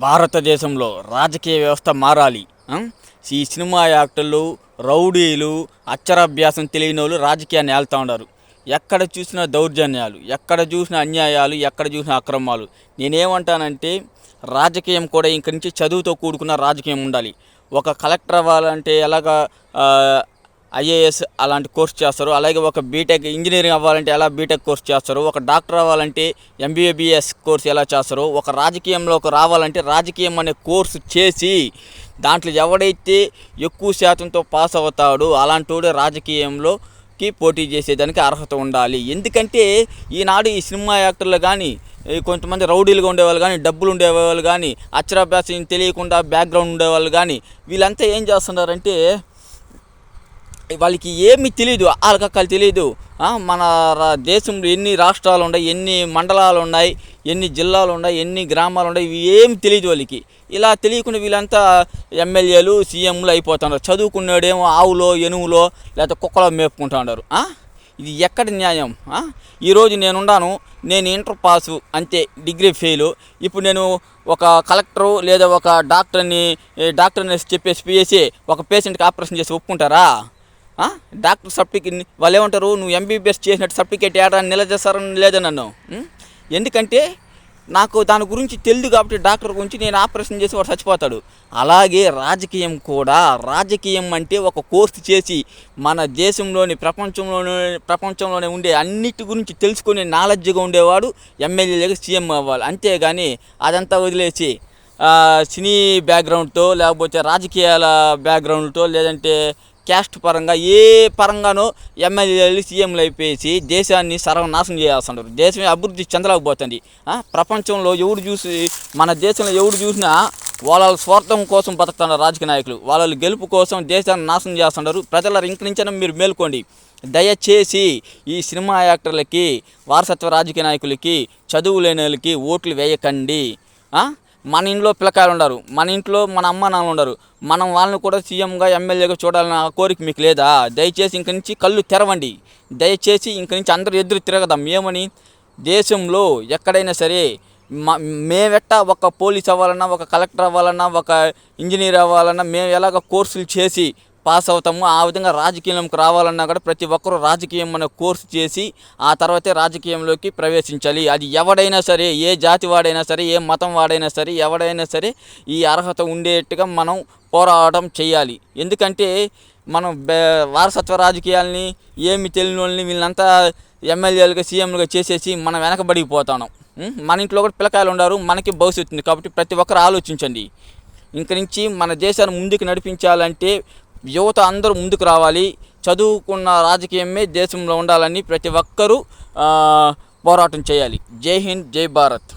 భారతదేశంలో రాజకీయ వ్యవస్థ మారాలి. ఈ సినిమా యాక్టర్లు, రౌడీలు, అక్షరాభ్యాసం తెలియని వాళ్ళు రాజకీయాన్ని ఏళ్తా ఉన్నారు. ఎక్కడ చూసినా దౌర్జన్యాలు, ఎక్కడ చూసినా అన్యాయాలు, ఎక్కడ చూసినా అక్రమాలు. నేనేమంటానంటే రాజకీయం కూడా ఇంక నుంచి చదువుతో కూడుకున్న రాజకీయం ఉండాలి. ఒక కలెక్టర్ అవ్వాలంటే ఎలాగా ఐఏఎస్ అలాంటి కోర్స్ చేస్తారు, అలాగే ఒక బీటెక్ ఇంజనీరింగ్ అవ్వాలంటే ఎలా బీటెక్ కోర్స్ చేస్తారు, ఒక డాక్టర్ అవ్వాలంటే ఎంబీబీఎస్ కోర్స్ ఎలా చేస్తారు, ఒక రాజకీయంలోకి రావాలంటే రాజకీయం అనే కోర్సు చేసి దాంట్లో ఎవడైతే ఎక్కువ శాతంతో పాస్ అవుతాడో అలాంటి రాజకీయంలోకి పోటీ చేసేదానికి అర్హత ఉండాలి. ఎందుకంటే ఈనాడు ఈ సినిమా యాక్టర్లు కానీ, కొంతమంది రౌడీలుగా ఉండేవాళ్ళు కానీ, డబ్బులు ఉండేవాళ్ళు కానీ, అక్షరాభ్యాసం తెలియకుండా బ్యాక్గ్రౌండ్ ఉండేవాళ్ళు కానీ, వీళ్ళంతా ఏం చేస్తున్నారంటే వాళ్ళకి ఏమీ తెలియదు, వాళ్ళకక్కలు తెలియదు. మన దేశంలో ఎన్ని రాష్ట్రాలు ఉన్నాయి, ఎన్ని మండలాలు ఉన్నాయి, ఎన్ని జిల్లాలు ఉన్నాయి, ఎన్ని గ్రామాలు ఉన్నాయి, ఇవి ఏమి తెలియదు వాళ్ళకి. ఇలా తెలియకుండా వీళ్ళంతా ఎమ్మెల్యేలు, సీఎంలు అయిపోతున్నారు. చదువుకున్నాడేమో ఆవులో, ఎనువులో, లేకపోతే కుక్కలో మేపుకుంటూ ఉన్నారు. ఇది ఎక్కడ న్యాయం? ఈరోజు నేనున్నాను, నేను ఇంటర్ పాసు అంతే, డిగ్రీ ఫెయిలు. ఇప్పుడు నేను ఒక కలెక్టరు లేదా ఒక డాక్టర్ని చెప్పేసి పిఎస్సి ఒక పేషెంట్కి ఆపరేషన్ చేసి ఒప్పుకుంటారా? డాక్టర్ సర్టిఫికేట్ వాళ్ళు ఏమంటారు, నువ్వు ఎంబీబీఎస్ చేసినట్టు సర్టిఫికేట్ ఏడాది నిలదీస్తారని లేదా నన్ను. ఎందుకంటే నాకు దాని గురించి తెలియదు కాబట్టి డాక్టర్ గురించి నేను ఆపరేషన్ చేసి వాడు చచ్చిపోతాడు. అలాగే రాజకీయం కూడా, రాజకీయం అంటే ఒక కోర్సు చేసి మన దేశంలోని ప్రపంచంలోనే ఉండే అన్నిటి గురించి తెలుసుకునే నాలెడ్జ్గా ఉండేవాడు ఎమ్మెల్యేగా సీఎం అవ్వాలి. అంతేగాని అదంతా వదిలేసి సినీ బ్యాక్గ్రౌండ్తో, లేకపోతే రాజకీయాల బ్యాక్గ్రౌండ్తో, లేదంటే క్యాస్ట్ పరంగా ఏ పరంగానో ఎమ్మెల్యేలు సీఎంలు అయిపోయేసి దేశాన్ని సర్వనాశనం చేయాల్సింటారు. దేశమే అభివృద్ధి చెందలేకపోతుంది. ప్రపంచంలో మన దేశంలో ఎవడు చూసినా వాళ్ళ స్వార్థం కోసం బతుకుతున్నారు రాజకీయ నాయకులు. వాళ్ళ గెలుపు కోసం దేశాన్ని నాశనం చేస్తున్నారు. ప్రజల ఇంక నుంచైనా మీరు మేల్కోండి. దయచేసి ఈ సినిమా యాక్టర్లకి, వారసత్వ రాజకీయ నాయకులకి, చదువు లేని వాళ్ళకి ఓట్లు వేయకండి. మన ఇంట్లో పిల్లకాయలు ఉండరు, మన ఇంట్లో మన అమ్మ నాన్న ఉండరు. మనం వాళ్ళని కూడా సీఎంగా, ఎమ్మెల్యేగా చూడాలన్న కోరిక మీకు లేదా? దయచేసి ఇంక నుంచి కళ్ళు తెరవండి. దయచేసి ఇంక నుంచి అందరూ ఎదురు తిరగదాం. ఏమని, దేశంలో ఎక్కడైనా సరే మేమెట్టా ఒక పోలీస్ అవ్వాలన్నా, ఒక కలెక్టర్ అవ్వాలన్నా, ఒక ఇంజనీర్ అవ్వాలన్నా మేము ఎలాగ కోర్సులు చేసి పాస్ అవుతాము, ఆ విధంగా రాజకీయంలోకి రావాలన్నా కూడా ప్రతి ఒక్కరూ రాజకీయం అనే కోర్సు చేసి ఆ తర్వాతే రాజకీయంలోకి ప్రవేశించాలి. అది ఎవడైనా సరే, ఏ జాతి వాడైనా సరే, ఏ మతం వాడైనా సరే, ఎవడైనా సరే ఈ అర్హత ఉండేట్టుగా మనం పోరాటం చేయాలి. ఎందుకంటే మనం వారసత్వ రాజకీయాలని, ఏమి తెలియని వాళ్ళని వీళ్ళంతా ఎమ్మెల్యేలుగా, సీఎంలుగా చేసేసి మనం వెనకబడిపోతున్నాం. మన ఇంట్లో కూడా పిల్లకాయలు ఉన్నారు, మనకి భవిష్యత్తు ఉంది. కాబట్టి ప్రతి ఒక్కరు ఆలోచించండి. ఇంక నుంచి మన దేశాన్ని ముందుకు నడిపించాలంటే యువత అందరూ ముందుకు రావాలి. చదువుకున్న రాజకీయమే దేశంలో ఉండాలని ప్రతి ఒక్కరూ పోరాటం చేయాలి. జై హింద్, జై భారత్.